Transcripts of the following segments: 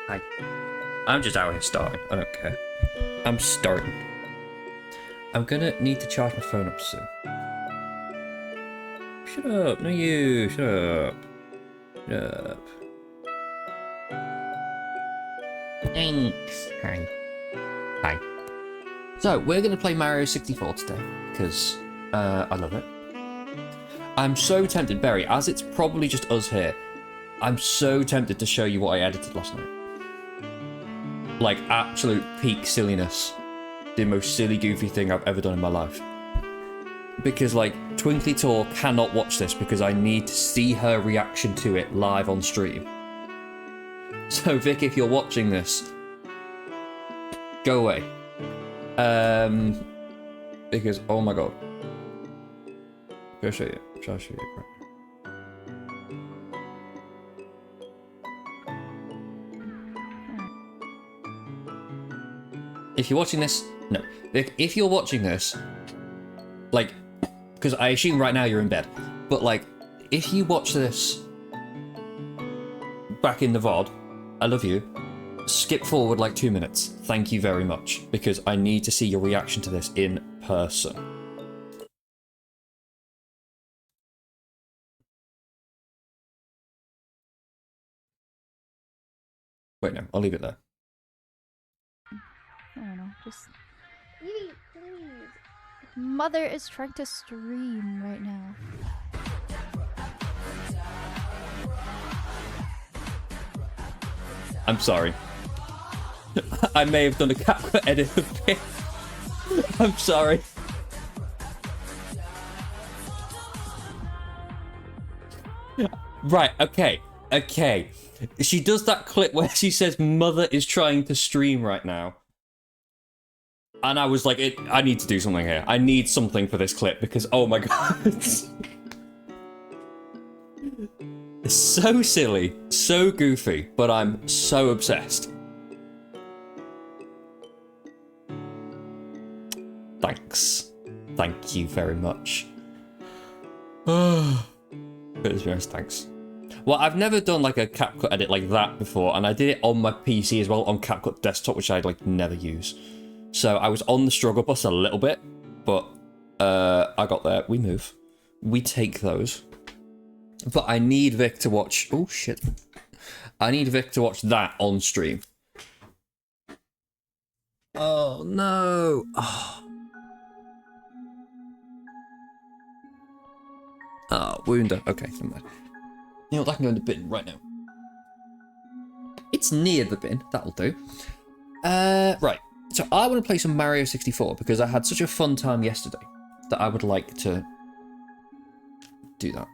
Hi. I'm just out here starting. I don't care. I'm starting. I'm gonna need to charge my phone up soon. Shut up. No, you. Shut up. Shut up. Thanks. Hi. Hi. So, we're gonna play Mario 64 today, because I love it. I'm so tempted, Berry, as it's probably just us here, I'm so tempted to show you what I edited last night. Like, absolute peak silliness. The most silly, goofy thing I've ever done in my life. Because, like, Twinkly Tor cannot watch this because I need to see her reaction to it live on stream. So, Vic, if you're watching this, go away. Because, oh my god. I'll show you. I'll show you. Right. If you're watching this, no. If you're watching this, like, because I assume right now you're in bed, but like, if you watch this back in the VOD, I love you. Skip forward like 2 minutes. Thank you very much, because I need to see your reaction to this in person. Wait, no, I'll leave it there. I don't know, just... Please. Mother is trying to stream right now. I'm sorry. I may have done a CapCut edit a bit. I'm sorry. Right, okay. She does that clip where she says mother is trying to stream right now. And I was like, I need to do something here. I need something for this clip because, oh my god. It's so silly, so goofy, but I'm so obsessed. Thanks. Thank you very much. Goodness, thanks. Well, I've never done like a CapCut edit like that before, and I did it on my PC as well, on CapCut Desktop, which I like never use. So I was on the struggle bus a little bit, but I got there. We move. We take those. But I need Vic to watch... Oh, shit. I need Vic to watch that on stream. Oh, no. Oh, Wounda. Okay, never mind. You know what, I can go in the bin right now. It's near the bin. That'll do. Right. So I want to play some Mario 64 because I had such a fun time yesterday that I would like to do that.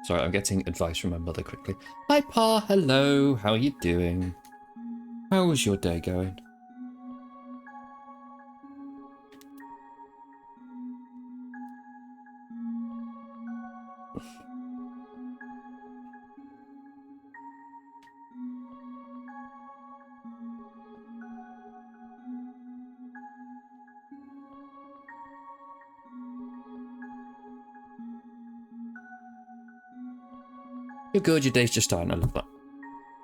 Sorry, I'm getting advice from my mother quickly. Hi, Pa. Hello. How are you doing? How was your day going? You're good. Your day's just starting. I love that.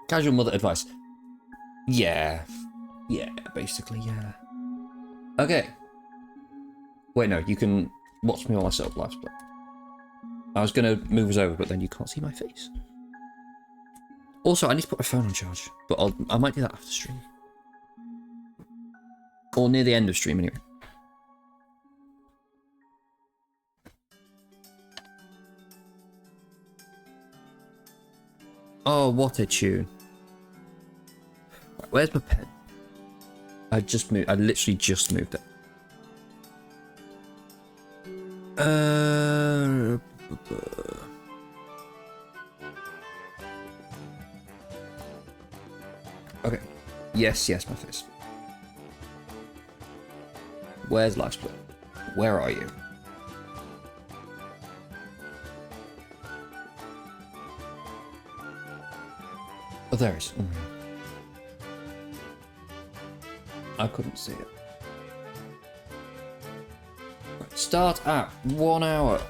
Casual mother advice. Yeah. Yeah, basically, yeah. Okay. Wait, no, you can watch me while I set up live split. I was going to move us over, but then you can't see my face. Also, I need to put my phone on charge, but I might do that after stream. Or near the end of stream, anyway. Oh, what a tune. Right, where's my pen? I literally just moved it. Okay. Yes, my face. Where's Life Split? Where are you? Oh, there it is. I couldn't see it. Right, start at 1 hour.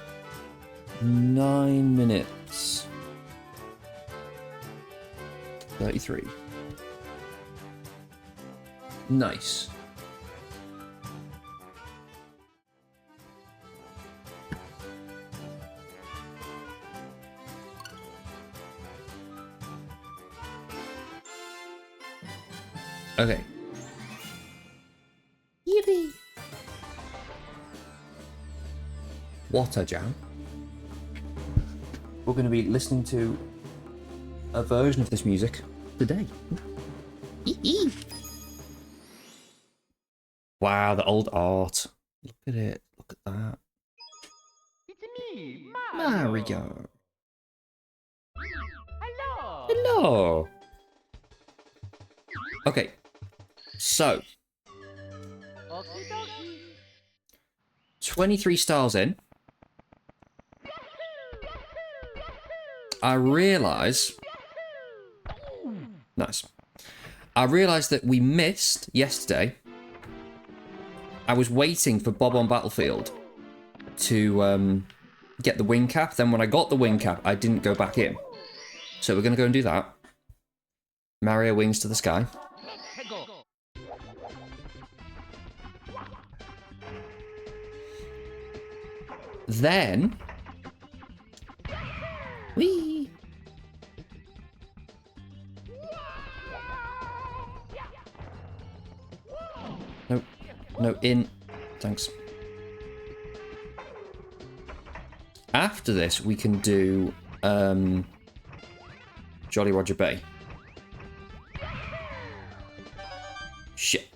9 minutes. 33. Nice. Okay. Yippee! What a jam. We're going to be listening to a version of this music today. Wow, the old art. Look at it. Look at that. It's me, Mario. Hello. Hello. Okay. So, Okie dokie. 23 stars in. I realise... Nice. I realised that we missed yesterday. I was waiting for Bob on Battlefield to get the wing cap. Then when I got the wing cap, I didn't go back in. So we're going to go and do that. Mario wings to the sky. Go. Then... Whee! No. No, in. Thanks. After this, we can do Jolly Roger Bay. Shit.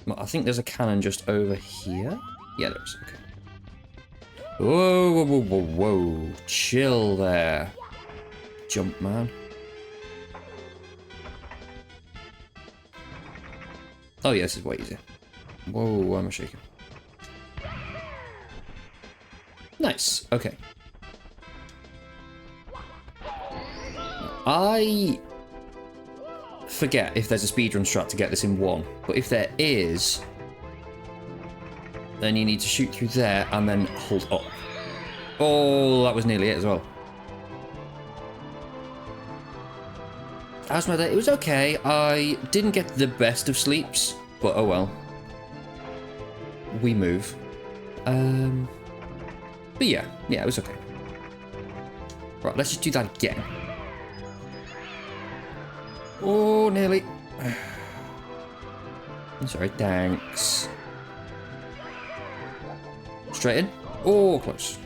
Well, I think there's a cannon just over here. Yeah, there is. Okay. Whoa, whoa, whoa, whoa, whoa. Chill there. Jump, man. Oh, yeah, this is way easier. Whoa, why am I shaking? Nice. Okay. I forget if there's a speedrun strat to get this in one, but if there is, then you need to shoot through there and then hold up. Oh, that was nearly it as well. As my day, it was okay. I didn't get the best of sleeps, but oh well. We move. But yeah, it was okay. Right, let's just do that again. Oh, nearly. I'm sorry, thanks. Straight in. Oh, close.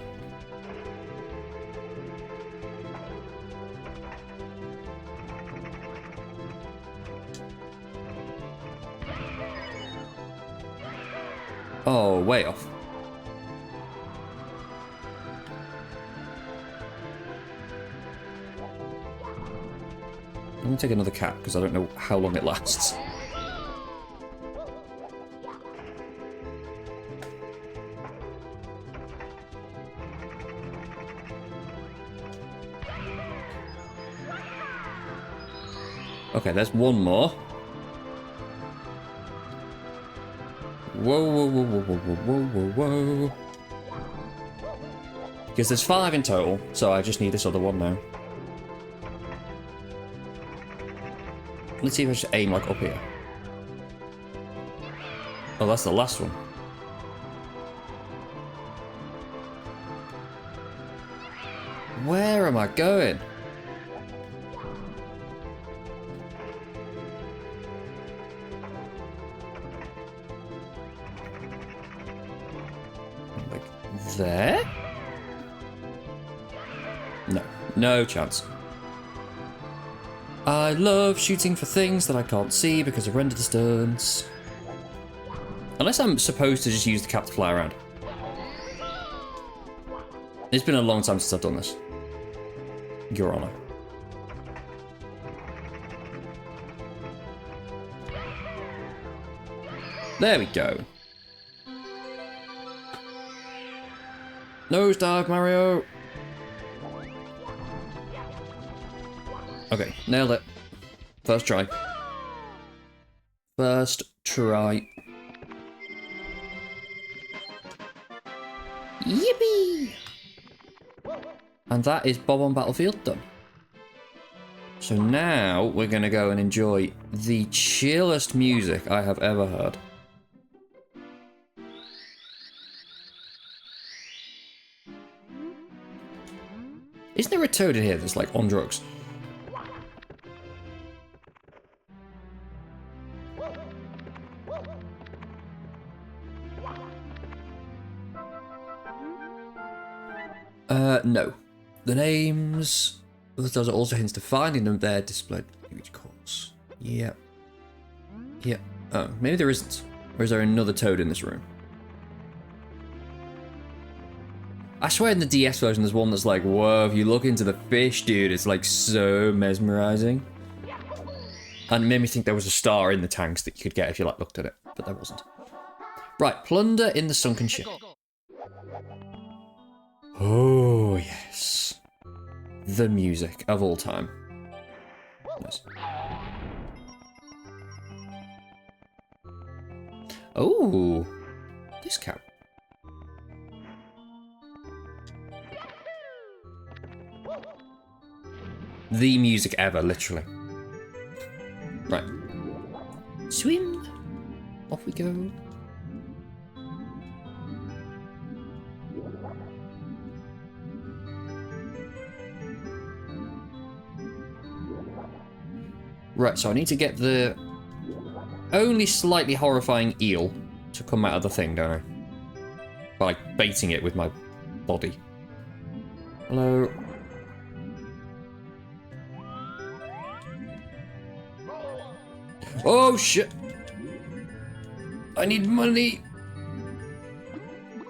Oh, way off. I'm gonna take another cap because I don't know how long it lasts. Okay, there's one more. Whoa, whoa, whoa, whoa, whoa, whoa, whoa, whoa. Because there's 5 in total, so I just need this other one now. Let's see if I just aim like up here. Oh, that's the last one. Where am I going? Like there? No, no chance. I love shooting for things that I can't see because of render distance. Unless I'm supposed to just use the cap to fly around. It's been a long time since I've done this. Your Honor. There we go. Nosedive, Mario! Okay, nailed it. First try. First try. Yippee! And that is Bob on Battlefield done. So now we're going to go and enjoy the chillest music I have ever heard. Isn't there a toad in here that's like on drugs? No. The names... Those are also hints to finding them there displayed each course. Yep. Yep. Oh, maybe there isn't. Or is there another toad in this room? I swear in the DS version there's one that's like, whoa, if you look into the fish, dude, it's like so mesmerizing. And it made me think there was a star in the tanks that you could get if you like looked at it, but there wasn't. Right, plunder in the sunken ship. Oh, yes. The music of all time. Nice. Oh, this cow. The music ever, literally. Right. Swim. Off we go. Right, so I need to get the only slightly horrifying eel to come out of the thing, don't I? By like baiting it with my body. Hello. Oh shit! I need money.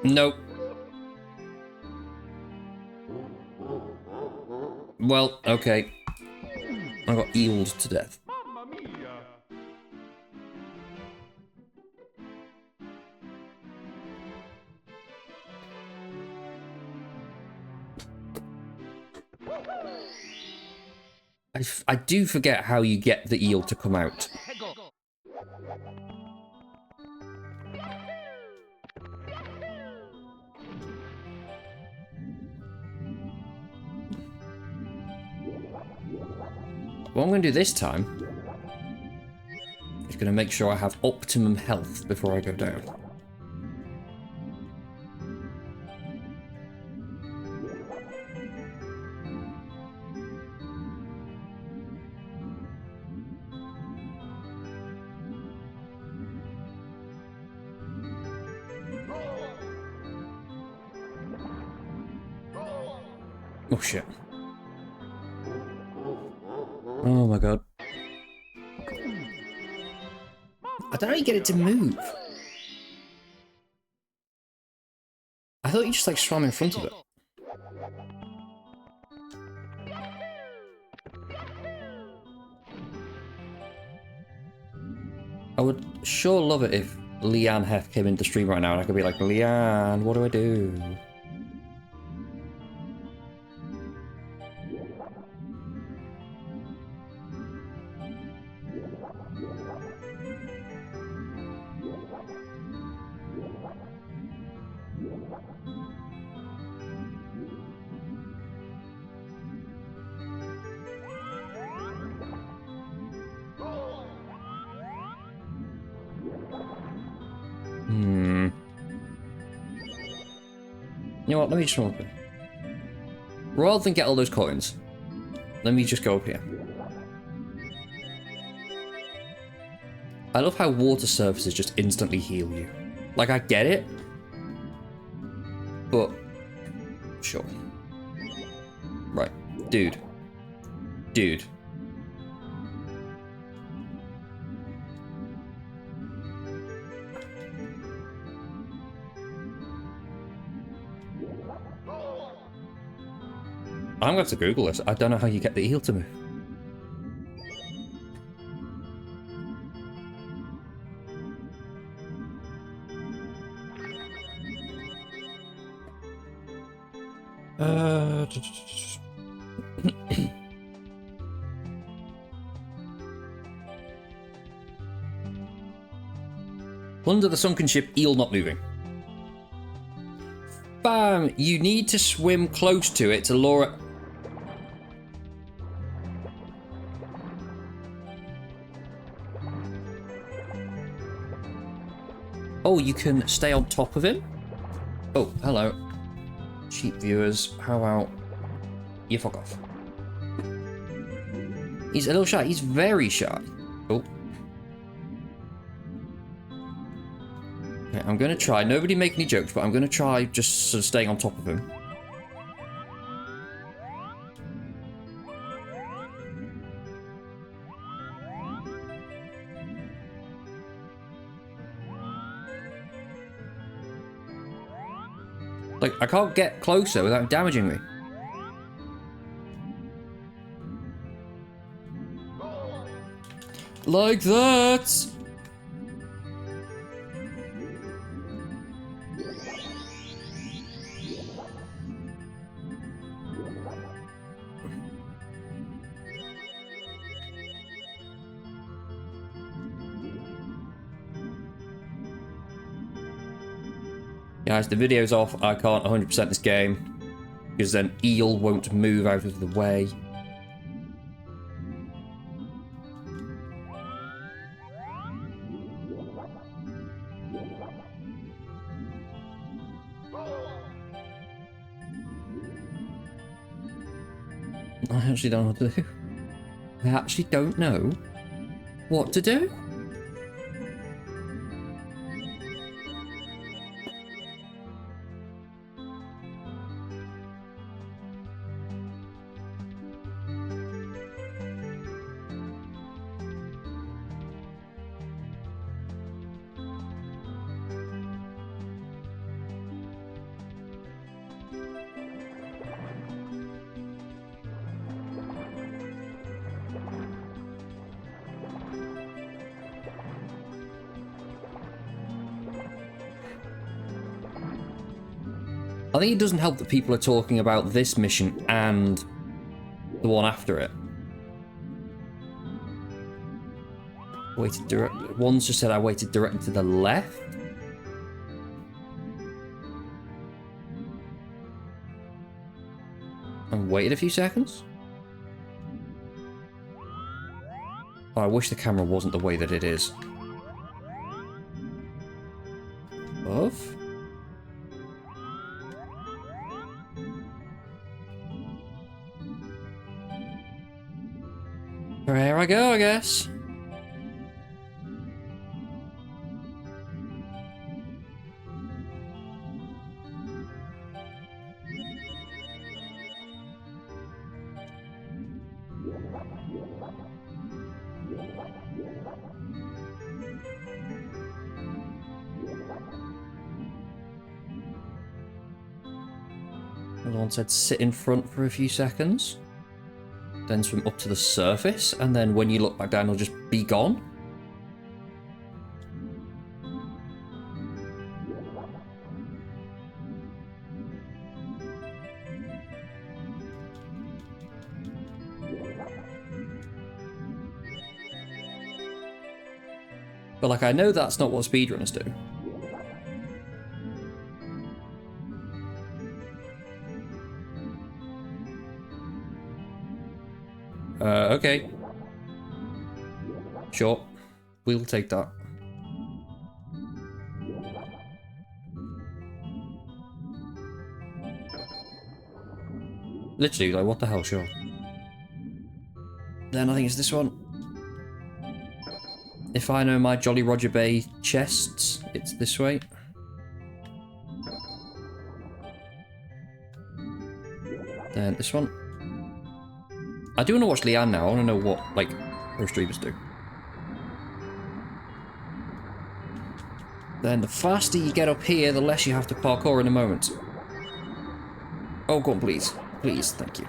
Nope. Well, okay. I got eeled to death. I do forget how you get the eel to come out. What I'm going to do this time is going to make sure I have optimum health before I go down. Oh shit. Oh my god. I don't know how you get it to move. I thought you just like swam in front of it. I would sure love it if Leanne Hef came into the stream right now and I could be like, Leanne, what do I do? You know what, let me just open. Rather than get all those coins, let me just go up here. I love how water surfaces just instantly heal you. Like, I get it, but sure. Right, dude. Dude. I'm going to have to Google this. I don't know how you get the eel to move. Uh, Plunder the sunken ship, eel not moving. Bam! You need to swim close to it to lure it. Oh, you can stay on top of him? Oh, hello. Cheap viewers, how about you fuck off? He's a little shy. He's very shy. Oh. Okay, I'm going to try. Nobody make any jokes, but I'm going to try just sort of staying on top of him. Like, I can't get closer without damaging me. Like that! Guys, the video's off. I can't 100% this game because then eel won't move out of the way. I actually don't know what to do. I actually don't know what to do. I think it doesn't help that people are talking about this mission and the one after it. Waited direct. One's just said I waited directly to the left. And waited a few seconds. Oh, I wish the camera wasn't the way that it is. Above. There I go, I guess. Another one said sit in front for a few seconds. Then swim up to the surface, and then when you look back down, it'll just be gone. But, like, I know that's not what speedrunners do. Okay. Sure. We'll take that. Literally, like, what the hell, sure. Then I think it's this one. If I know my Jolly Roger Bay chests, it's this way. Then this one. I do want to watch Leanne now. I want to know what, like, her streamers do. Then the faster you get up here, the less you have to parkour in a moment. Oh, go on, please. Please, thank you.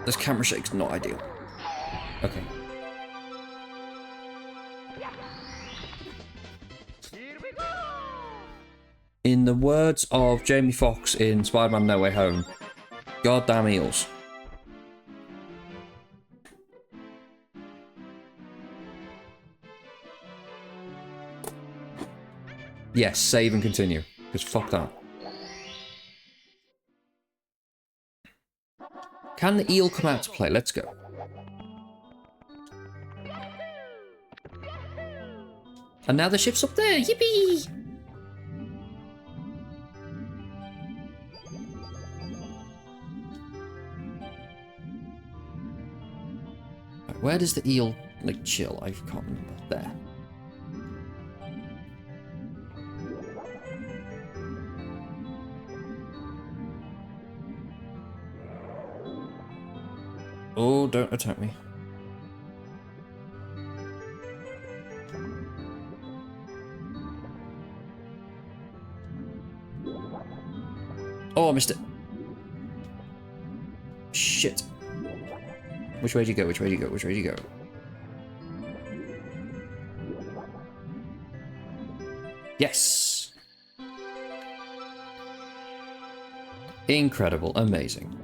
This camera shake's not ideal. Okay. Here we go! In the words of Jamie Foxx in Spider-Man No Way Home, goddamn eels. Yes, save and continue. Because fuck that. Can the eel come out to play? Let's go. And now the ship's up there. Yippee! Right, where does the eel, like, chill? I can't remember. There. Oh, don't attack me. Oh, I missed it. Shit. Which way do you go? Which way do you go? Which way do you go? Yes! Incredible. Amazing.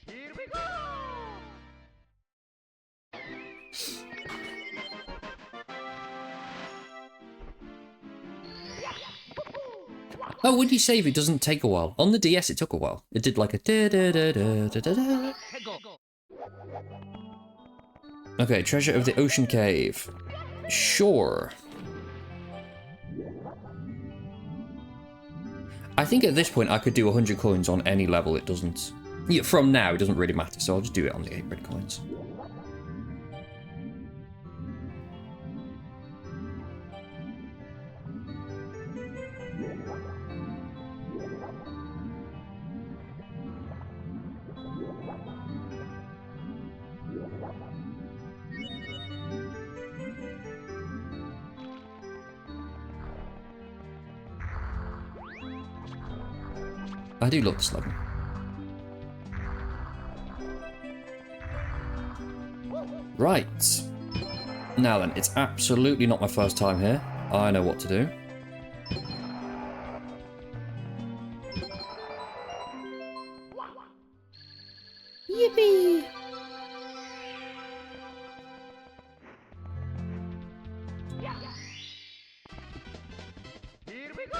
Here we go! Oh, when you save, it doesn't take a while. On the DS, it took a while. It did like a da da da da da da da. Hego. Okay, treasure of the ocean cave. Sure. I think at this point I could do 100 coins on any level. It doesn't. Yeah, from now, it doesn't really matter, so I'll just do it on the 8 red coins. I do love this level. Right. Now then, it's absolutely not my first time here. I know what to do. Yippee! Here we go!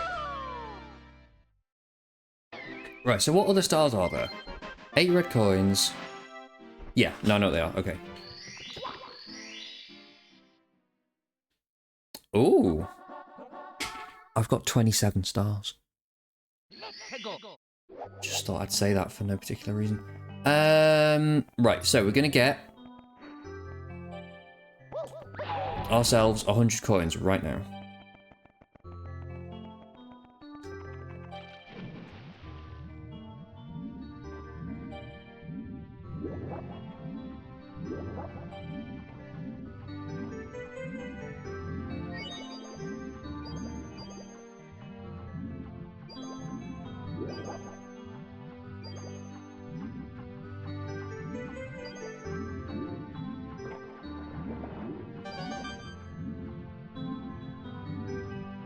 Right, so what other stars are there? 8 red coins. Yeah, no, I know what they are. Okay. Ooh. I've got 27 stars. Hego. Just thought I'd say that for no particular reason. Right, so we're gonna get ourselves 100 coins right now.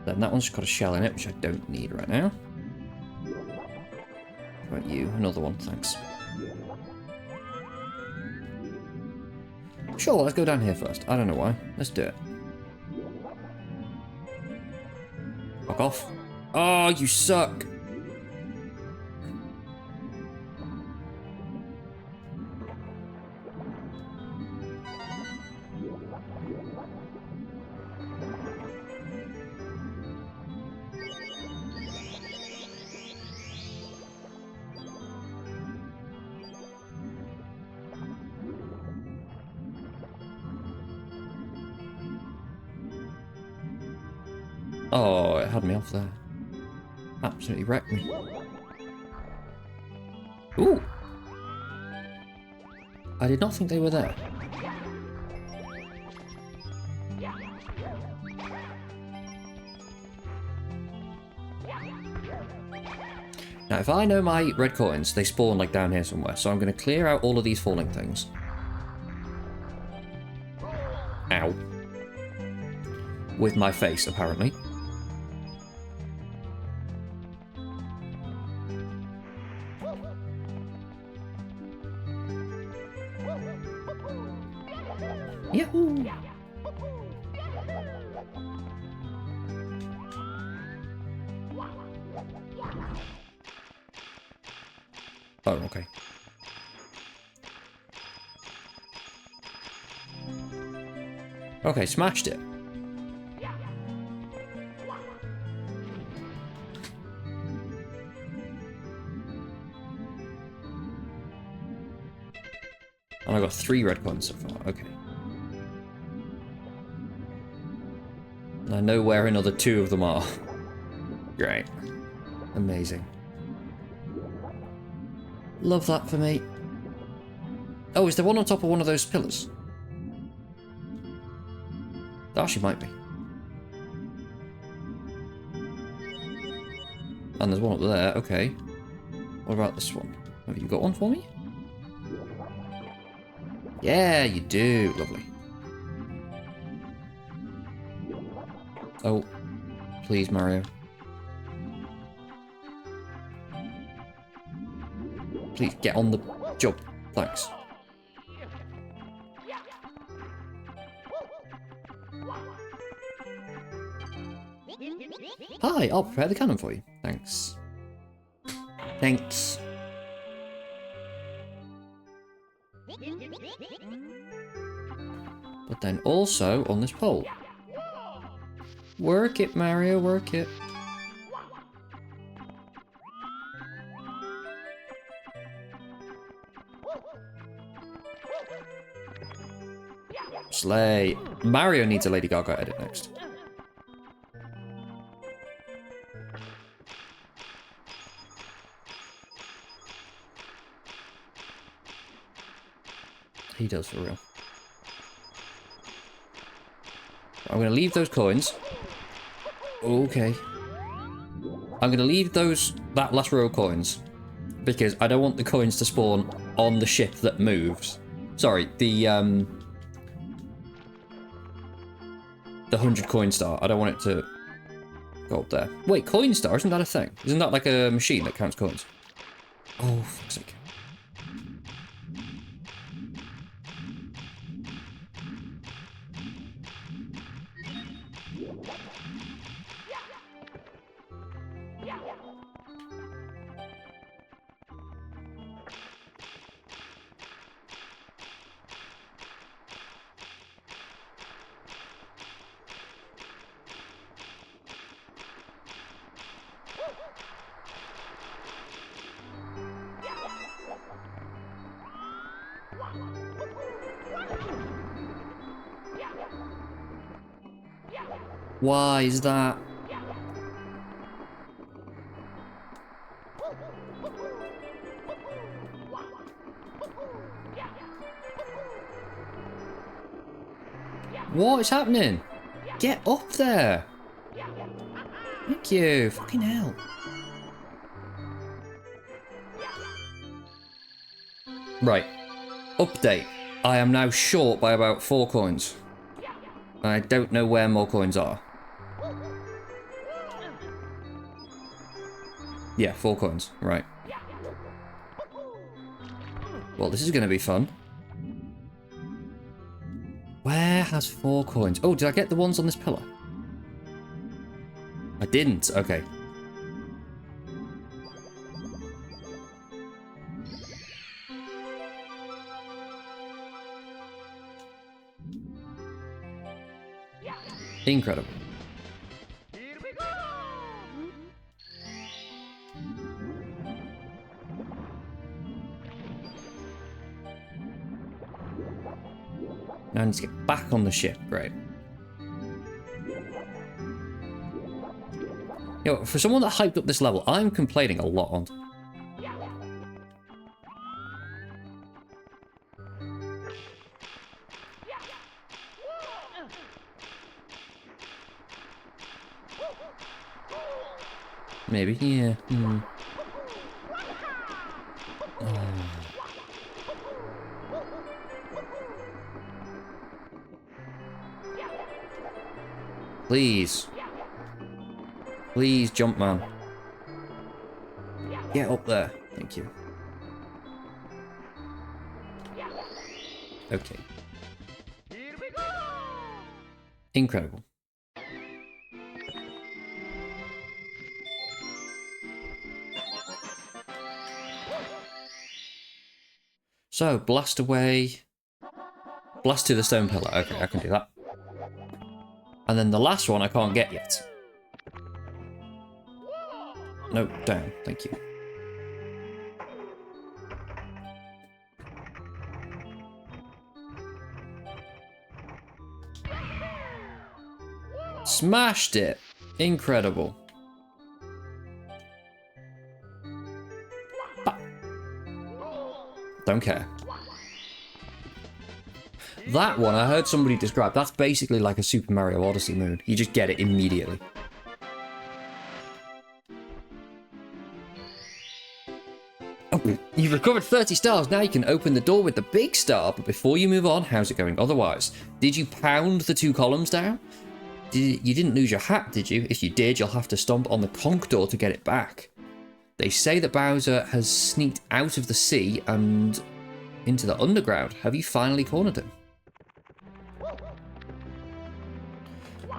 Then that one's just got a shell in it, which I don't need right now. How about you? Another one, thanks. Sure, let's go down here first. I don't know why. Let's do it. Fuck off. Oh, you suck. Oh, it had me off there. Absolutely wrecked me. Ooh! I did not think they were there. Now, if I know my red coins, they spawn like down here somewhere, so I'm going to clear out all of these falling things. with my face, apparently. Yahoo! Oh, okay. Okay, smashed it. And I got 3 red coins so far. Okay. And I know where another 2 of them are. Great. Amazing. Love that for me. Oh, is there one on top of one of those pillars? There actually might be. And there's one up there, okay. What about this one? Have you got one for me? Yeah, you do. Lovely. Oh, please, Mario. Please, get on the jump. Thanks. Hi, I'll prepare the cannon for you. Thanks. Thanks. But then also on this pole. Work it, Mario, work it. Slay. Mario needs a Lady Gaga edit next. He does, for real. I'm going to leave those coins. Okay. I'm going to leave that last row of coins because I don't want the coins to spawn on the ship that moves. Sorry, the 100 coin star. I don't want it to go up there. Wait, coin star? Isn't that a thing? Isn't that like a machine that counts coins? Oh, fuck's sake. Why is that? What is happening? Get up there! Thank you. Fucking hell. Right. Update. I am now short by about 4 coins. I don't know where more coins are. Yeah, 4 coins. Right. Well, this is going to be fun. Where has 4 coins? Oh, did I get the ones on this pillar? I didn't. Okay. Incredible. Here we go! Now I need to get back on the ship. Great. Yo, for someone that hyped up this level, I'm complaining a lot on. Maybe, yeah. Please. Please, jump man. Get up there. Thank you. Okay. Here we go! Incredible. So, blast away. Blast to the stone pillar. Okay, I can do that. And then the last one I can't get yet. No, down. Thank you. Smashed it. Incredible. Ah. Don't care. That one, I heard somebody describe, that's basically like a Super Mario Odyssey moon. You just get it immediately. Oh, you've recovered 30 stars. Now you can open the door with the big star. But before you move on, how's it going otherwise? Did you pound the 2 columns down? You didn't lose your hat, did you? If you did, you'll have to stomp on the conch door to get it back. They say that Bowser has sneaked out of the sea and into the underground. Have you finally cornered him?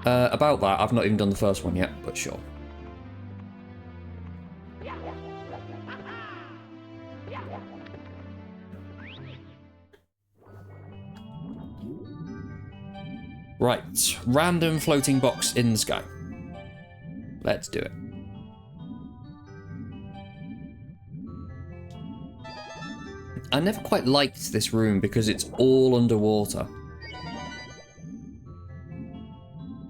About that, I've not even done the first one yet, but sure. Right, random floating box in the sky. Let's do it. I never quite liked this room because it's all underwater.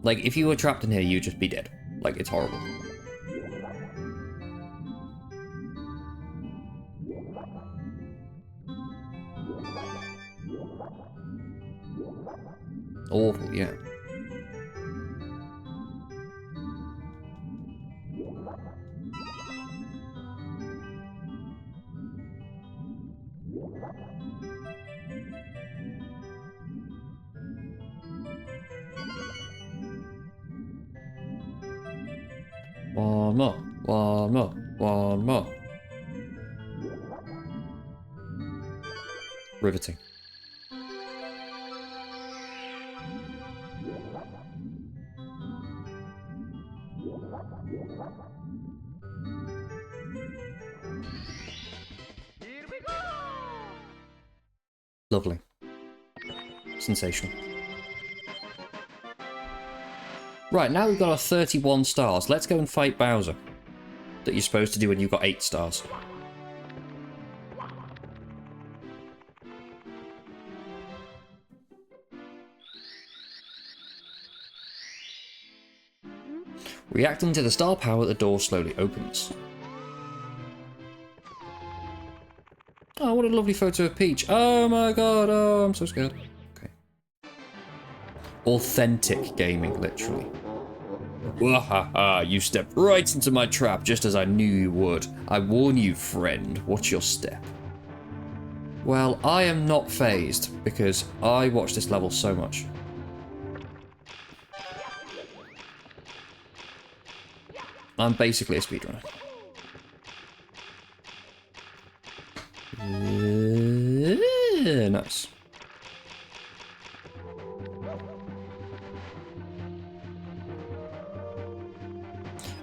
Like, if you were trapped in here, you'd just be dead. Like, it's horrible. Awful, yeah. One more, one more, one more. Riveting. Here we go! Lovely. Sensational. Right, now we've got our 31 stars. Let's go and fight Bowser. That you're supposed to do when you've got 8 stars. Reacting to the star power, the door slowly opens. Oh, what a lovely photo of Peach. Oh my god, oh, I'm so scared. Okay. Authentic gaming, literally. Wahaha, you stepped right into my trap just as I knew you would. I warn you, friend. What's your step? Well, I am not phased because I watched this level so much. I'm basically a speedrunner. Nice.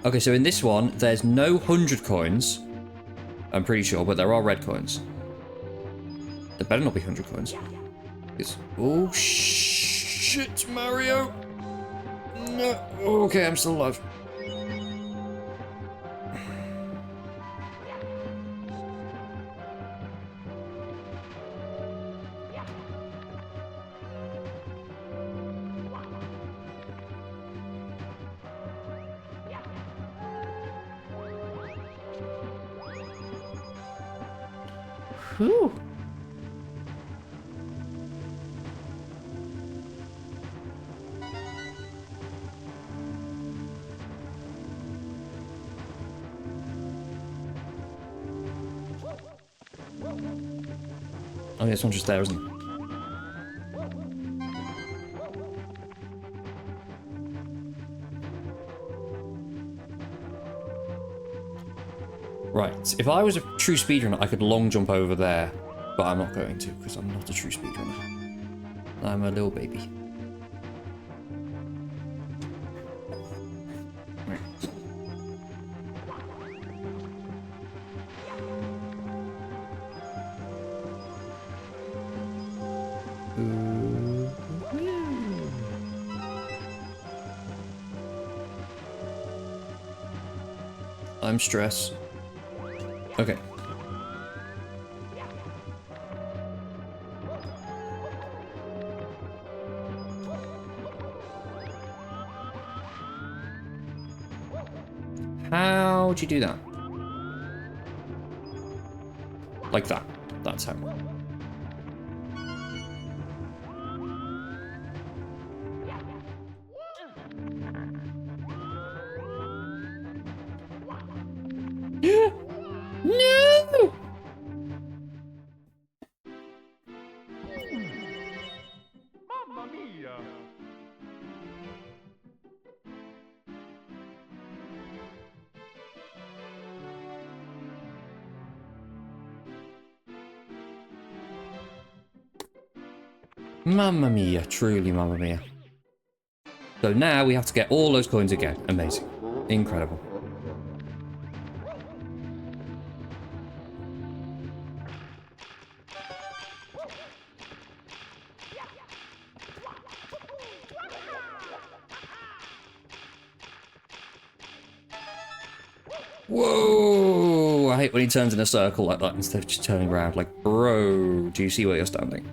Okay, so in this one, there's no 100 coins. I'm pretty sure, but there are red coins. There better not be 100 coins. It's... Oh, shit, Mario! No. Okay, I'm still alive. Whew. Oh, yeah, this one's just there, isn't it? Right, if I was a true speedrunner, I could long jump over there, but I'm not going to, because I'm not a true speedrunner. I'm a little baby. Right. I'm stressed. Okay. How'd you do that? Like that. That's how. No! Mamma mia! Mamma mia, truly mamma mia. So now we have to get all those coins again. Amazing. Incredible. Whoa! I hate when he turns in a circle like that instead of just turning around. Like, bro, do you see where you're standing?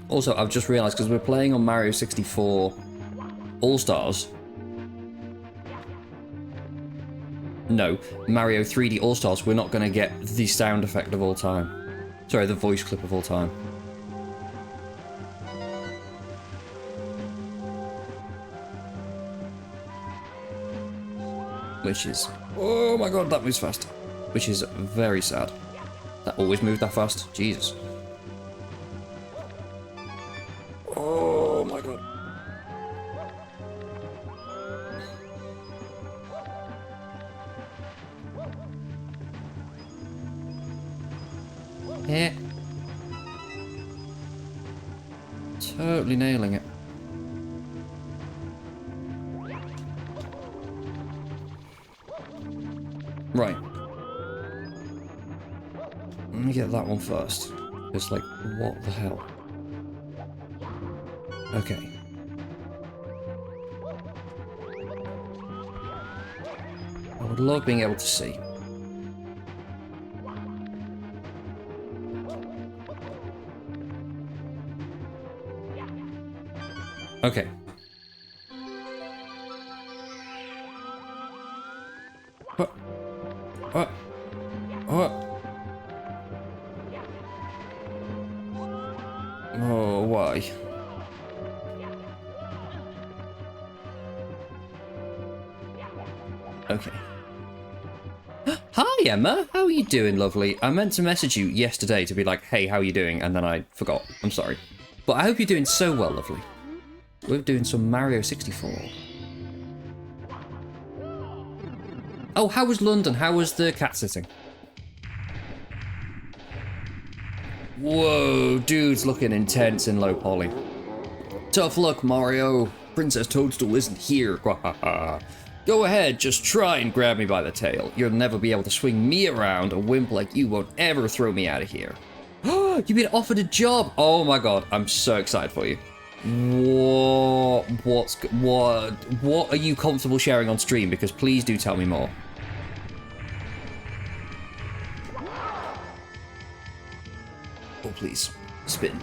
Also, I've just realised, because we're playing on Mario 64 All-Stars. No, Mario 3D All-Stars, we're not going to get the sound effect of all time. Sorry, the voice clip of all time. Which is... Oh my god, that moves fast. Which is very sad. That always moved that fast. Jesus. Oh my god. Yeah. Totally nailing it. Right. Let me get that one first. It's like, what the hell? Okay. I would love being able to see. Okay. What? What? What? Oh, why? Okay. Hi, Emma. How are you doing, lovely? I meant to message you yesterday to be like, hey, how are you doing? And then I forgot. I'm sorry. But I hope you're doing so well, lovely. We're doing some Mario 64. Oh, how was London? How was the cat sitting? Whoa, dude's looking intense in low poly. Tough luck, Mario. Princess Toadstool isn't here. Go ahead, just try and grab me by the tail. You'll never be able to swing me around. A wimp like you won't ever throw me out of here. You've been offered a job. Oh my god, I'm so excited for you. What are you comfortable sharing on stream? Because please do tell me more. Oh, please. Spin.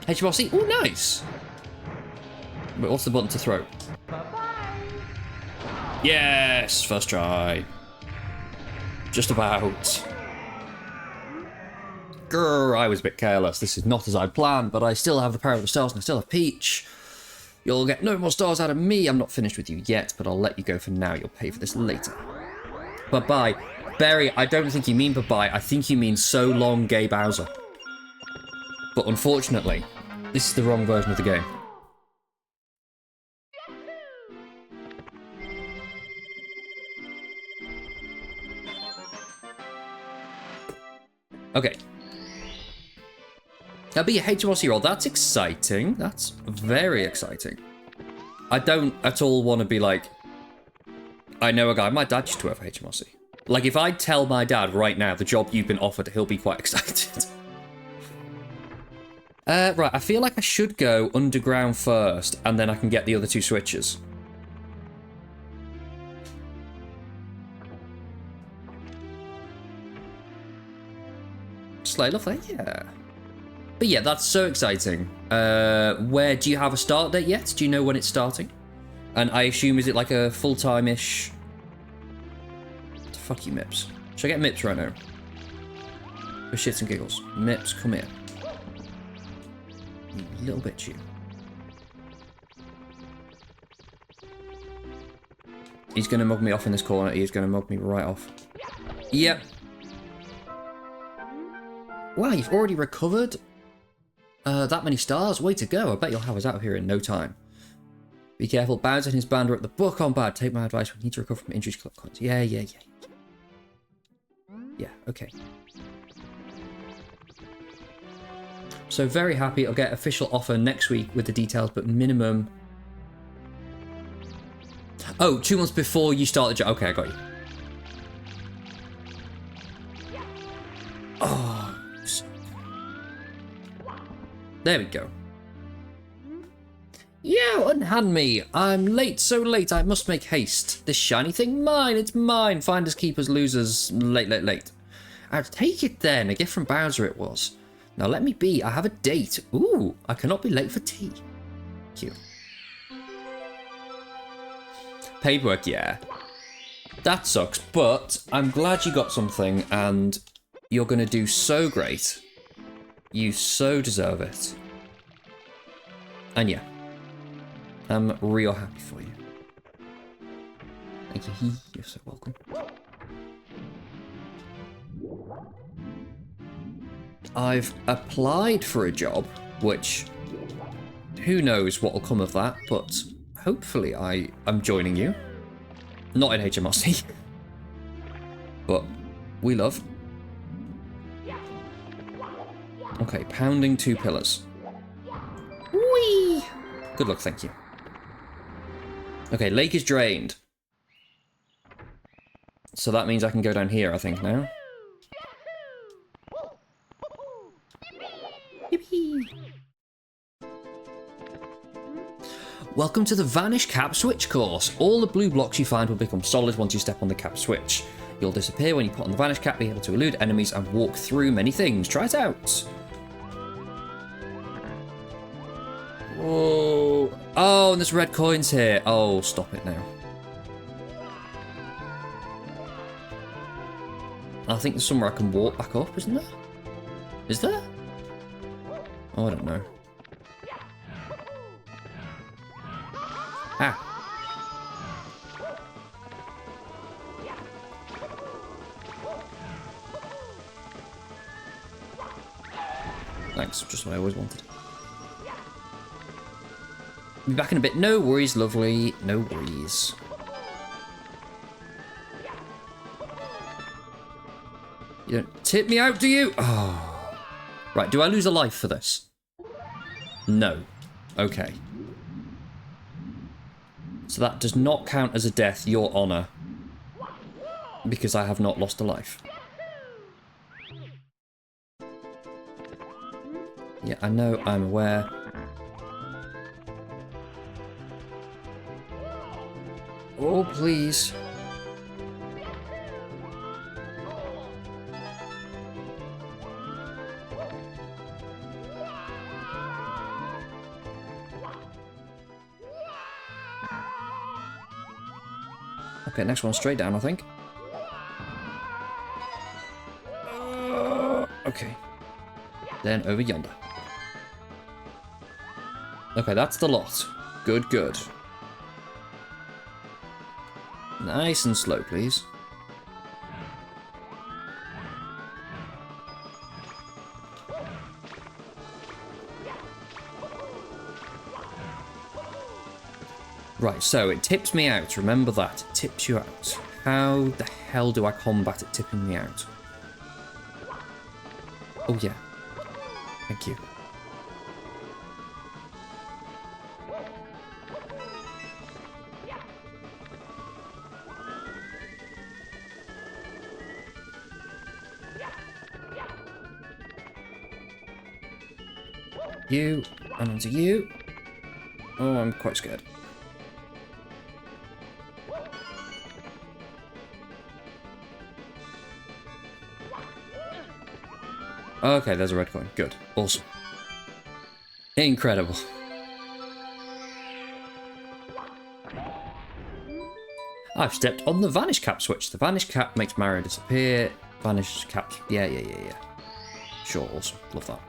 HMRC. Oh, nice. Wait, what's the button to throw? Yes, first try. Just about. Grr, I was a bit careless. This is not as I'd planned, but I still have the power of the stars and I still have Peach. You'll get no more stars out of me. I'm not finished with you yet, but I'll let you go for now. You'll pay for this later. Bye-bye. Barry, I don't think you mean bye-bye. I think you mean so long, gay Bowser. But unfortunately, This is the wrong version of the game. Okay. That'll be a HMRC roll. That's exciting. That's very exciting. I don't at all want to be like, I know a guy, my dad used to work for HMRC. Like, if I tell my dad right now the job you've been offered, he'll be quite excited. Right, I feel like I should go underground first, and then I can get the other two switches. Slay, lovely, yeah. But yeah, that's so exciting. Where do you have a start date yet? Do you know when it's starting? And I assume, is it like a full-time-ish? Fuck you, Mips. Should I get Mips right now? For shits and giggles. Mips, come here. You little bitch, you. He's gonna mug me off in this corner. He's gonna mug me right off. Yep. Wow, you've already recovered that many stars. Way to go. I bet you'll have us out of here in no time. Be careful. Bowser and his band are at the book on bad. Take my advice. We need to recover from injuries. Collect coins. Yeah. Yeah, okay. So very happy. I'll get official offer next week with the details, but minimum... Oh, 2 months before you start the job. Okay, I got you. Oh. There we go. Yo, unhand me. I'm late, so late, I must make haste. This shiny thing, mine, it's mine. Finders, keepers, losers, late. I'll take it then, a gift from Bowser it was. Now let me be, I have a date. Ooh, I cannot be late for tea. Cute. Paperwork, yeah. That sucks, but I'm glad you got something and you're gonna do so great. You so deserve it. And yeah. I'm real happy for you. Thank you. You're so welcome. I've applied for a job, which who knows what will come of that, but hopefully I'm joining you. Not in HMRC. But we love. Okay, pounding 2 pillars. Whee! Good luck, thank you. Okay, lake is drained. So that means I can go down here, I think, now. Yippee! Welcome to the Vanish Cap Switch course. All the blue blocks you find will become solid once you step on the cap switch. You'll disappear when you put on the Vanish Cap, be able to elude enemies and walk through many things. Try it out! Whoa. Oh, and there's red coins here. Oh, stop it now. I think there's somewhere I can walk back up, isn't there? Is there? Oh, I don't know. Ah. Thanks, just what I always wanted. Be back in a bit. No worries, lovely. No worries. You don't tip me out, do you? Oh. Right, do I lose a life for this? No. Okay. So that does not count as a death, Your Honor. Because I have not lost a life. Yeah, I know, I'm aware. Oh, please. Okay, next one straight down, I think. Okay. Then over yonder. Okay, that's the lot. Good, good. Nice and slow, please. Right, so it tips me out. Remember that. It tips you out. How the hell do I combat it tipping me out? Oh, yeah. Thank you. You, and onto you. Oh, I'm quite scared. Okay, there's a red coin. Good. Awesome. Incredible. I've stepped on the vanish cap switch. The vanish cap makes Mario disappear. Vanish cap. Yeah. Sure, awesome. Love that.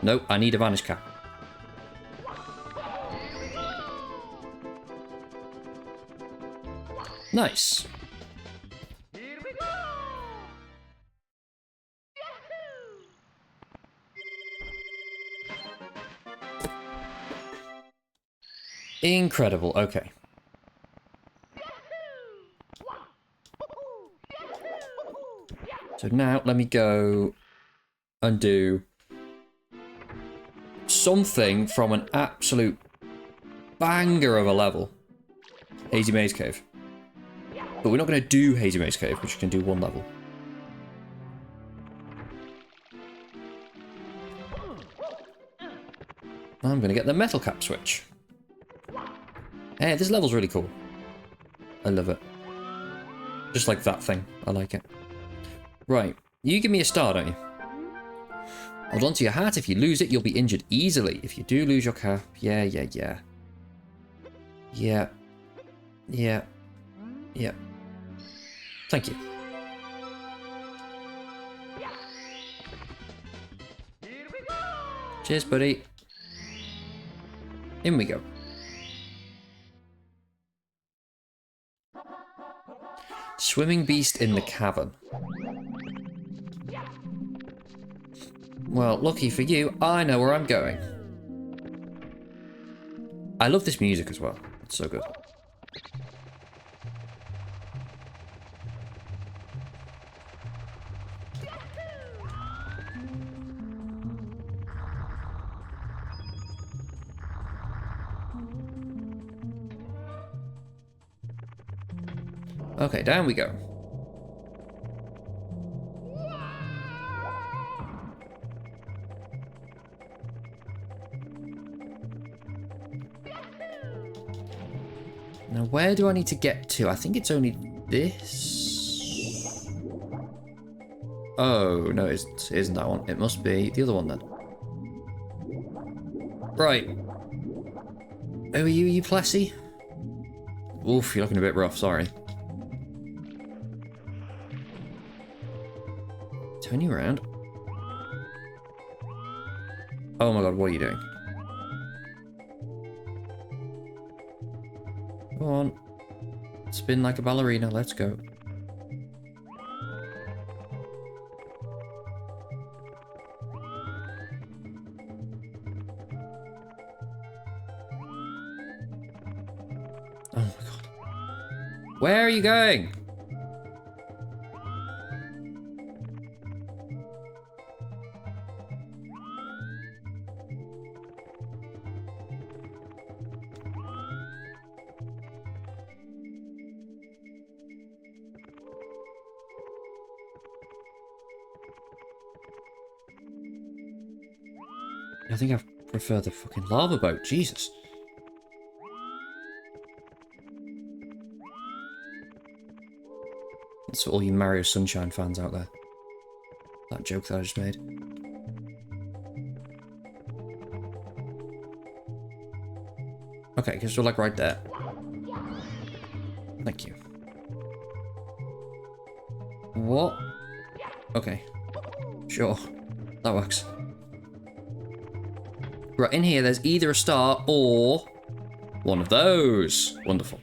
Nope, I need a vanish cap. Nice. Here we go! Incredible. Okay. So now let me go and do something from an absolute banger of a level. Hazy Maze Cave. But we're not going to do Hazy Maze Cave, which can do one level. I'm going to get the metal cap switch. Hey, this level's really cool. I love it. Just like that thing. I like it. Right. You give me a star, don't you? Hold on to your hat. If you lose it, you'll be injured easily. If you do lose your cap... Yeah. Thank you. Here we go! Cheers, buddy. In we go. Swimming beast in the cavern. Well, lucky for you, I know where I'm going. I love this music as well. It's so good. Okay, down we go. Now, where do I need to get to? I think it's only this. Oh, no, it isn't that one. It must be the other one then. Right. Oh, are you Plessy? Oof, you're looking a bit rough, sorry. Turn you around. Oh my god, what are you doing? Go on. Spin like a ballerina, let's go. Oh my god. Where are you going? I think I prefer the fucking lava boat, Jesus. That's for all you Mario Sunshine fans out there. That joke that I just made. Okay, because we're like right there. Thank you. What? Okay. Sure. That works. Right, in here, there's either a star or one of those. Wonderful.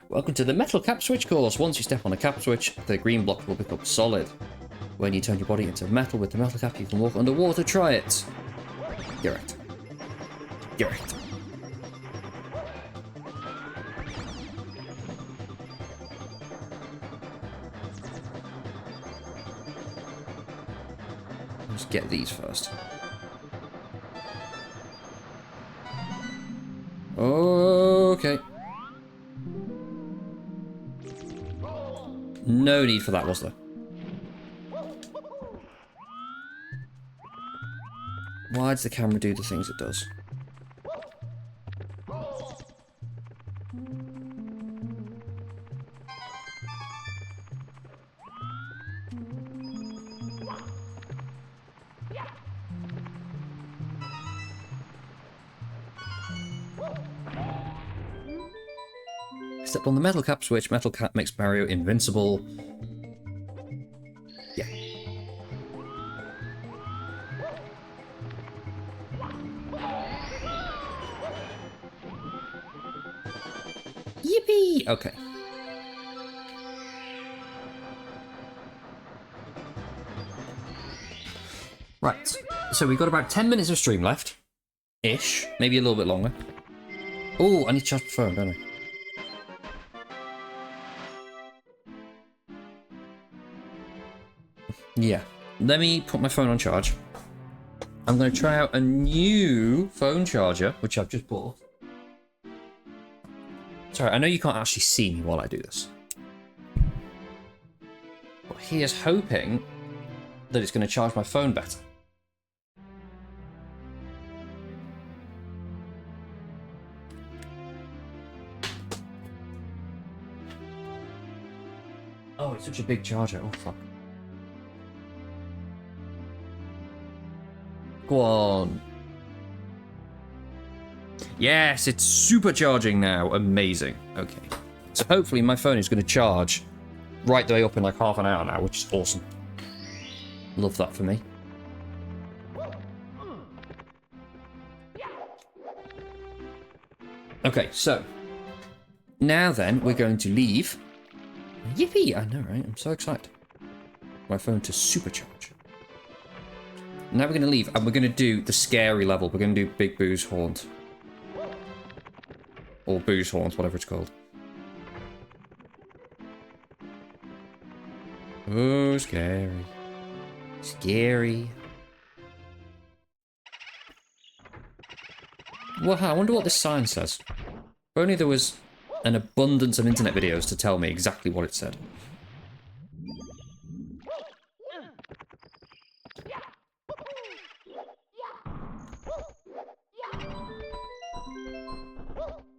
Welcome to the metal cap switch course. Once you step on a cap switch, the green block will become solid. When you turn your body into metal with the metal cap, you can walk underwater. Try it. You're right. Get wrecked. Let's get these first. Okay. No need for that, was there? Why does the camera do the things it does? Step on the metal cap switch. Metal cap makes Mario invincible. Yeah. Yippee! Okay. Right. So we've got about 10 minutes of stream left. Ish. Maybe a little bit longer. Oh, I need to charge my phone, don't I? Yeah. Let me put my phone on charge. I'm going to try out a new phone charger, which I've just bought. Sorry, I know you can't actually see me while I do this. But here's hoping that it's going to charge my phone better. Oh, it's such a big charger. Oh, fuck. Go on. Yes, it's supercharging now. Amazing. Okay. So hopefully my phone is going to charge right the way up in like half an hour now, which is awesome. Love that for me. Okay, so now then we're going to leave. Yippee! I know, right? I'm so excited. My phone to supercharge. Now we're going to leave, and we're going to do the scary level. We're going to do Big Boo's Haunt. Or Boo's Haunt, whatever it's called. Oh, scary. Scary. Well, I wonder what this sign says. If only there was an abundance of internet videos to tell me exactly what it said.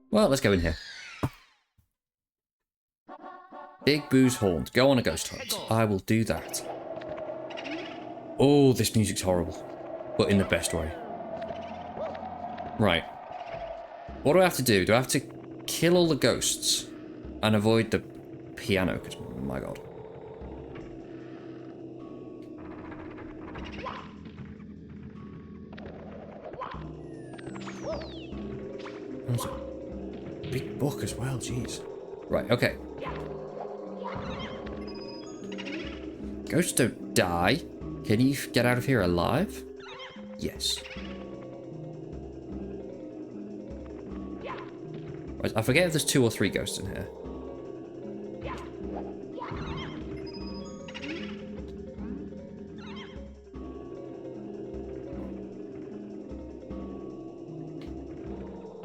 Well, let's go in here. Big Boo's Haunt. Go on a ghost hunt. I will do that. Oh, this music's horrible. But in the best way. Right. What do I have to do? Do I have to kill all the ghosts and avoid the piano? Because, oh my god. That's a big book as well, jeez. Right, okay. Ghosts don't die. Can you get out of here alive? Yes. Right, I forget if there's 2 or 3 ghosts in here.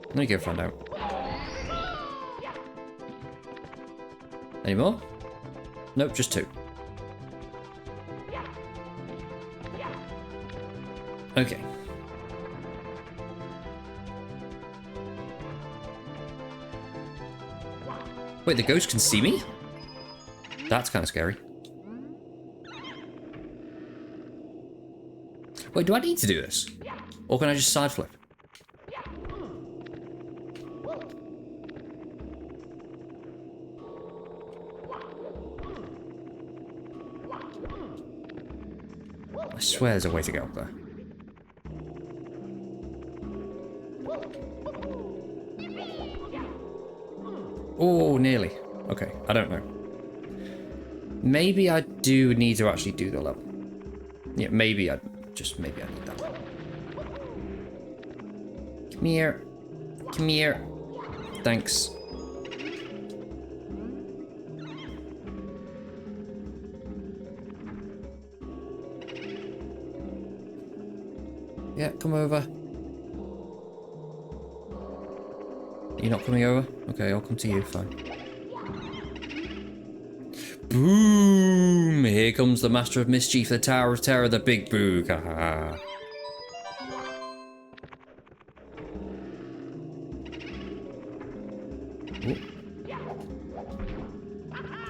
Let me go find out. Any more? Nope, just 2. Okay. Wait, the ghost can see me? That's kind of scary. Wait, do I need to do this? Or can I just side flip? I swear there's a way to get up there. Oh, nearly. Okay, I don't know. Maybe I do need to actually do the level. Yeah, maybe I need that. Come here. Come here. Thanks. Yeah, come over. You're not coming over? Okay, I'll come to you, fine. Boom! Here comes the Master of Mischief, the Tower of Terror, the Big Boog. Haha.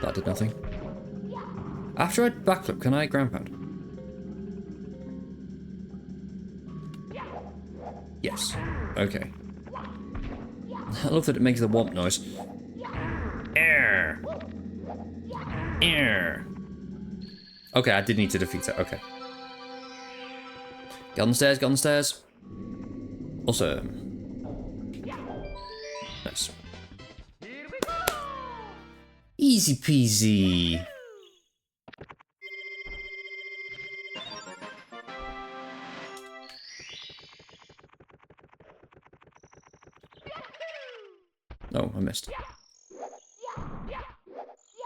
That did nothing. After I backflip, can I ground pound? Yes. Okay. I love that it makes the womp noise. Air. Air. Okay, I did need to defeat it. Okay. Get on the stairs, get on the stairs. Awesome. Nice. Easy peasy. Oh, I missed.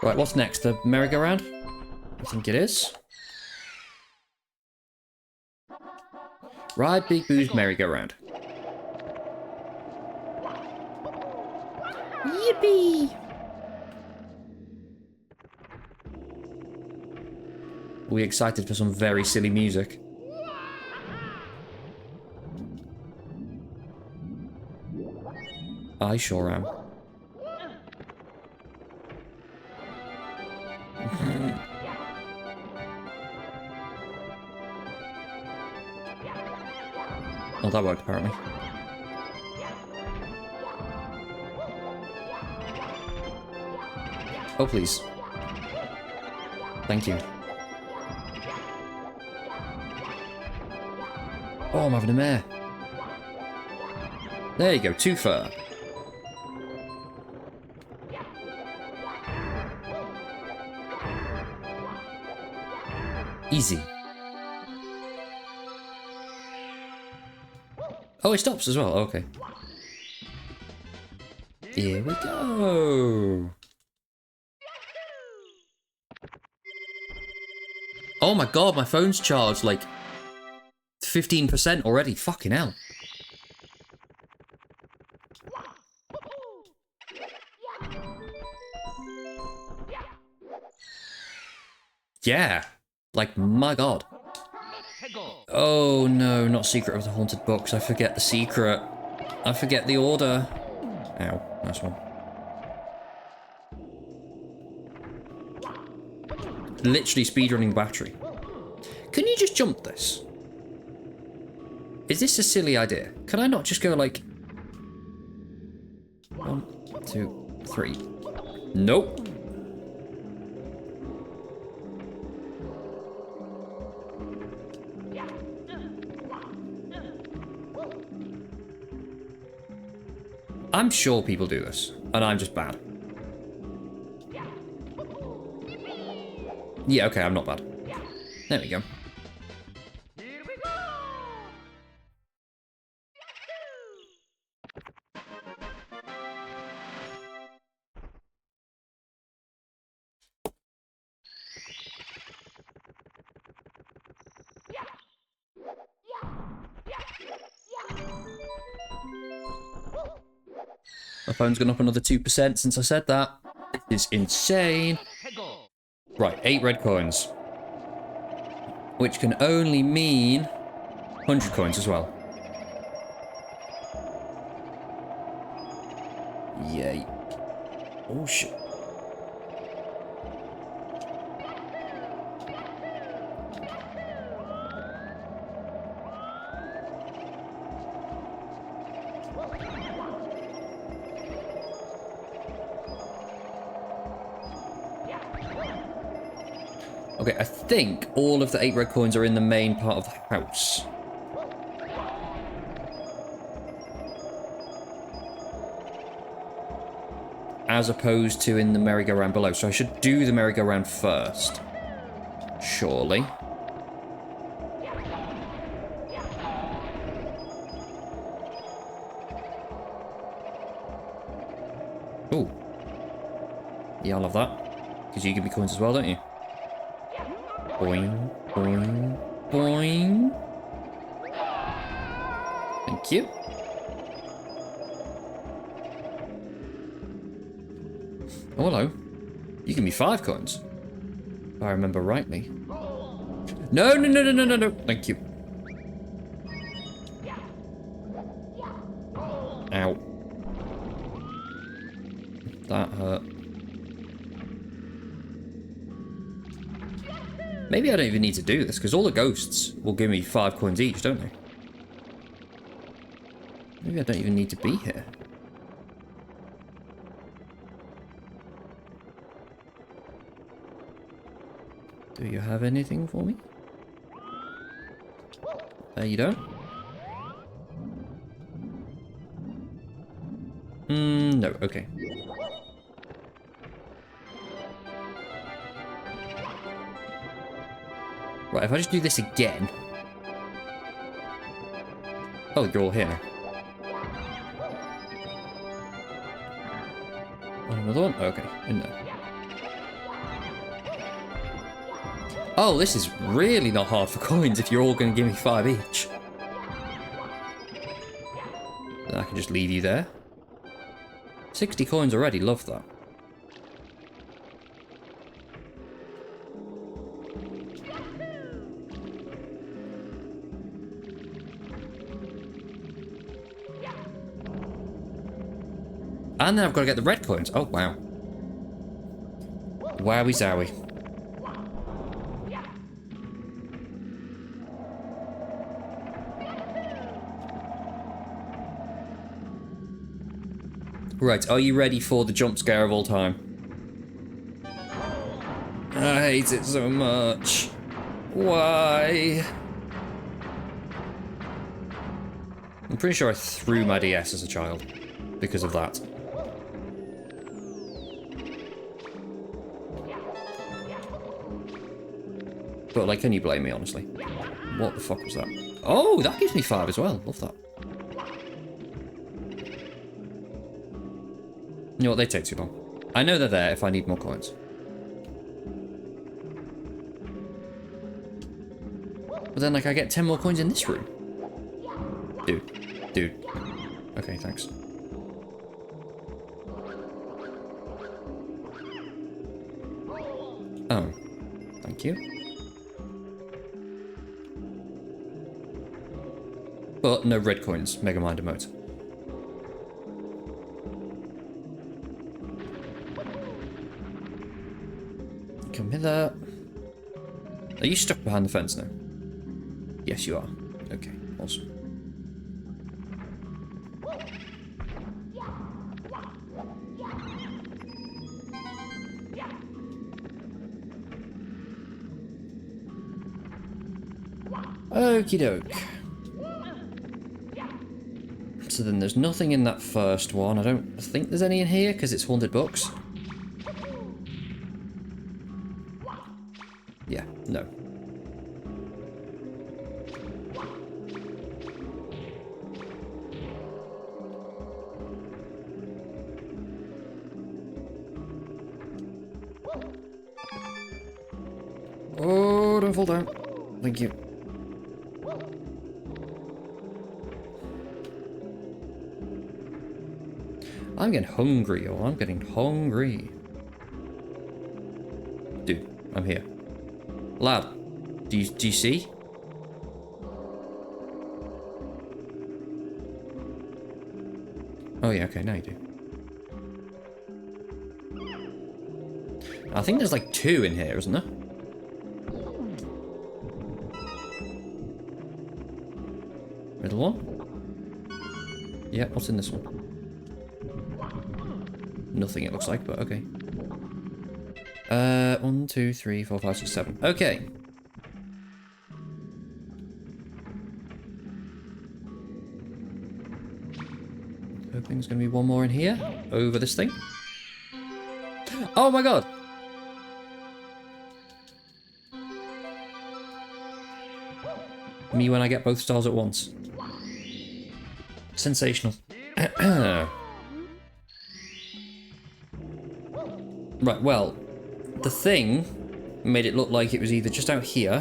Right, what's next? The merry-go-round? I think it is. Ride Big Boo's merry-go-round. Yippee! Are we excited for some very silly music? I sure am. Oh, that worked apparently. Oh, please. Thank you. Oh, I'm having a mare. There you go, too far. Easy. Oh, it stops as well. Okay. Here we go. Oh my god, my phone's charged like 15% already. Fucking hell. Yeah. Like, my god. Oh no, not Secret of the Haunted Books. I forget the secret. I forget the order. Ow, nice one. Literally speedrunning battery. Can you just jump this? Is this a silly idea? Can I not just go like... 1, 2, 3. Nope. I'm sure people do this, and I'm just bad. Yeah, okay, I'm not bad. There we go. My phone's gone up another 2% since I said that. This is insane. Right, 8 red coins. Which can only mean 100 coins as well. Yay. Oh shit. Okay, I think all of the 8 red coins are in the main part of the house. As opposed to in the merry-go-round below. So I should do the merry-go-round first. Surely. Yeah, I love that. Because you give me coins as well, don't you? Boing, boing, boing. Thank you. Oh, hello. You give me 5 coins. If I remember rightly. No, no, no, no, no, no, no. Thank you. Ow. That hurt. Maybe I don't even need to do this, because all the ghosts will give me 5 coins each, don't they? Maybe I don't even need to be here. Do you have anything for me? You don't? No, okay. Right, if I just do this again... Oh, you're all here now. Another one? Okay, in there. Oh, this is really not hard for coins if you're all going to give me 5 each. Then I can just leave you there. 60 coins already, love that. And then I've got to get the red coins. Oh, wow. Wowie zowie. Right, are you ready for the jump scare of all time? I hate it so much. Why? I'm pretty sure I threw my DS as a child because of that. But, like, can you blame me, honestly? What the fuck was that? Oh, that gives me 5 as well. Love that. You know what, they take too long. I know they're there if I need more coins. But then, like, I get 10 more coins in this room. Dude. Okay, thanks. Oh. Thank you. But no red coins, Megamind emote. Come hither. Are you stuck behind the fence now? Yes, you are. Okay, awesome. Okie doke. So then there's nothing in that first one. I don't think there's any in here because it's haunted books. Yeah, no. Oh, don't fall down. Thank you. I'm getting hungry, oh, I'm getting hungry. Dude, I'm here. Lad, do you see? Oh yeah, okay, now you do. I think there's like 2 in here, isn't there? Middle one? Yeah, what's in this one? Nothing it looks like, but okay. 1, 2, 3, 4, 5, 6, 7. Okay. Hoping there's gonna be one more in here. Over this thing. Oh my god! Me when I get both stars at once. Sensational. Right, well, the thing made it look like it was either just out here,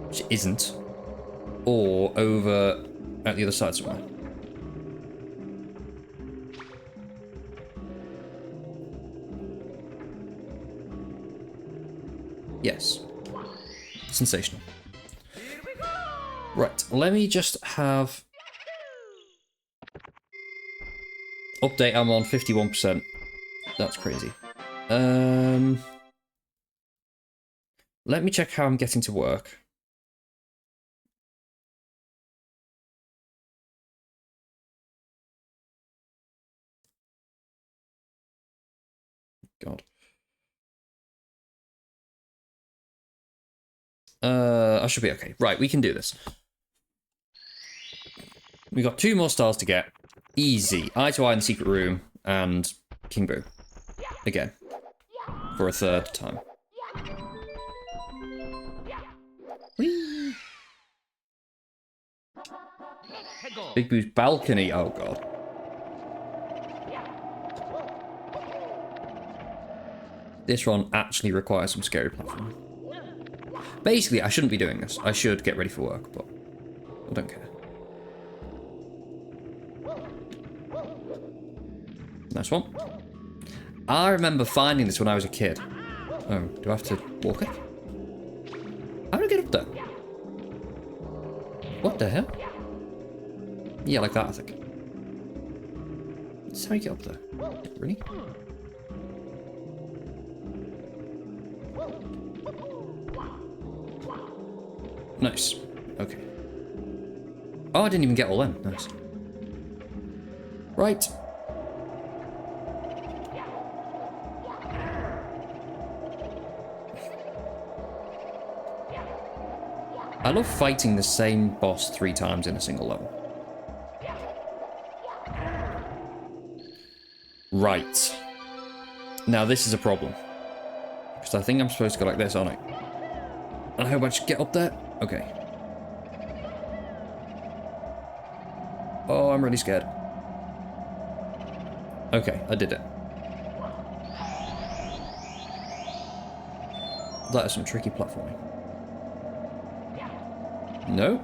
which it isn't, or over at the other side somewhere. Yes. Sensational. Right, let me just have... Update, I'm on 51%. That's crazy. Let me check how I'm getting to work. God. I should be okay. Right, we can do this. We got 2 more stars to get. Easy. Eye to eye in the secret room and King Boo. Again. For a 3rd time. Whee! Big Boo's balcony. Oh god. This one actually requires some scary platforming. Basically, I shouldn't be doing this. I should get ready for work, but I don't care. Nice one. I remember finding this when I was a kid. Oh, do I have to walk it? How do I get up there? What the hell? Yeah, like that, I think. That's how you get up there. Really? Nice. Okay. Oh, I didn't even get all them. Nice. Right. I love fighting the same boss 3 times in a single level. Right. Now this is a problem. Because I think I'm supposed to go like this, aren't I? And I hope I just get up there. Okay. Oh, I'm really scared. Okay, I did it. That is some tricky platforming. No?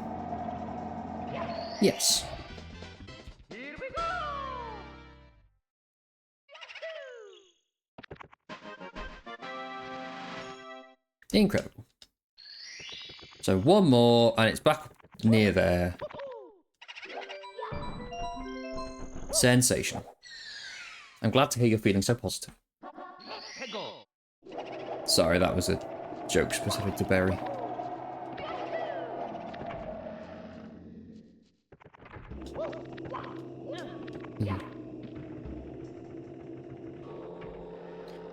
Yes. Here we go! Incredible. So 1 more, and it's back near there. Sensational. I'm glad to hear you're feeling so positive. Sorry, that was a joke specific to Berry.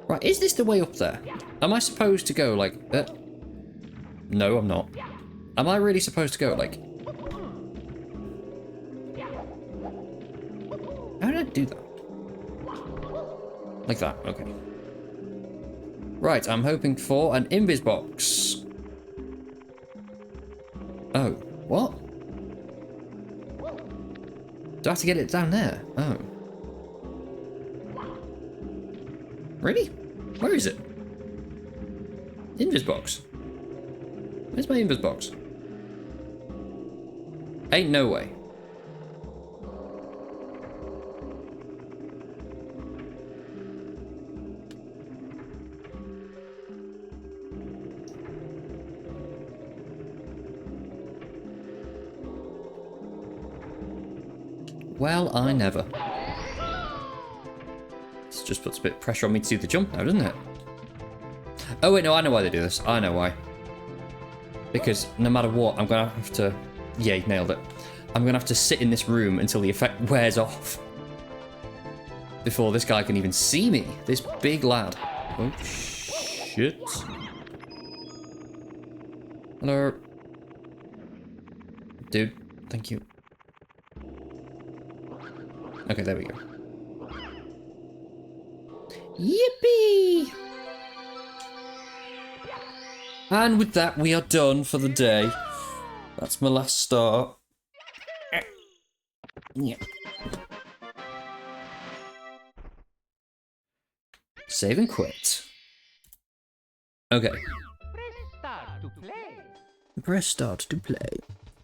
Right, is this the way up there? Am I supposed to go like... No, I'm not. Am I really supposed to go like... How did I do that? Like that, okay. Right, I'm hoping for an invis box. Oh, what? Do I have to get it down there? Oh. Really? Where is it? Invis box. Where's my invis box? Ain't no way. Well, I never. This just puts a bit of pressure on me to do the jump now, doesn't it? Oh wait, no, I know why they do this. I know why. Because no matter what, I'm gonna have to... Yeah, nailed it. I'm gonna have to sit in this room until the effect wears off. Before this guy can even see me. This big lad. Oh, shit. Hello. Dude, thank you. Okay, there we go. Yippee! And with that, we are done for the day. That's my last star. Yeah. Save and quit. Okay. Press start to play. Press start to play.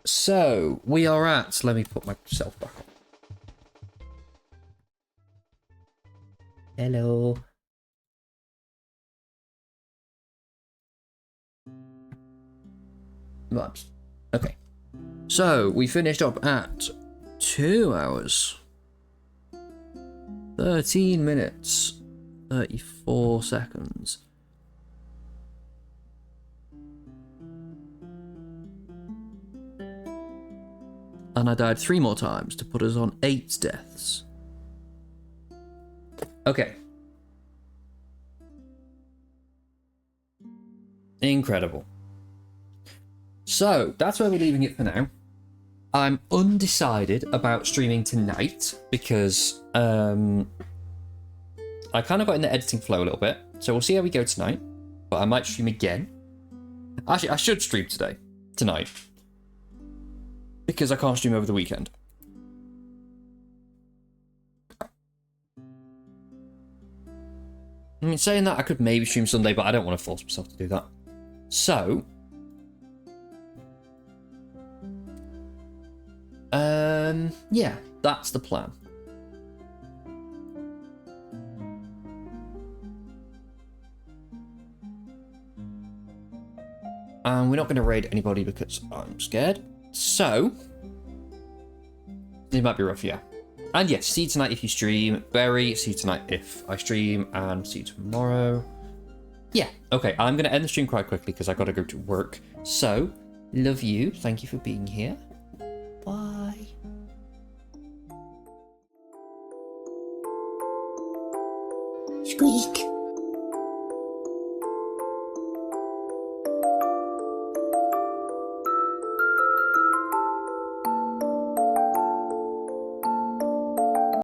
So, we are at... Let me put myself back on. Hello. Right. Okay. So, we finished up at 2 hours. 13 minutes. 34 seconds. And I died 3 more times to put us on 8 deaths. Okay. Incredible. So, that's where we're leaving it for now. I'm undecided about streaming tonight because I kind of got in the editing flow a little bit. So we'll see how we go tonight. But I might stream again. Actually, I should stream tonight. Because I can't stream over the weekend. I mean, saying that, I could maybe stream Sunday, but I don't want to force myself to do that. So... yeah, that's the plan. And we're not going to raid anybody because I'm scared. So, it might be rough, yeah. And yes, see you tonight if you stream. Berry, see you tonight if I stream. And see you tomorrow. Yeah, okay, I'm going to end the stream quite quickly because I got to go to work. So, love you. Thank you for being here. Bye. Squeak.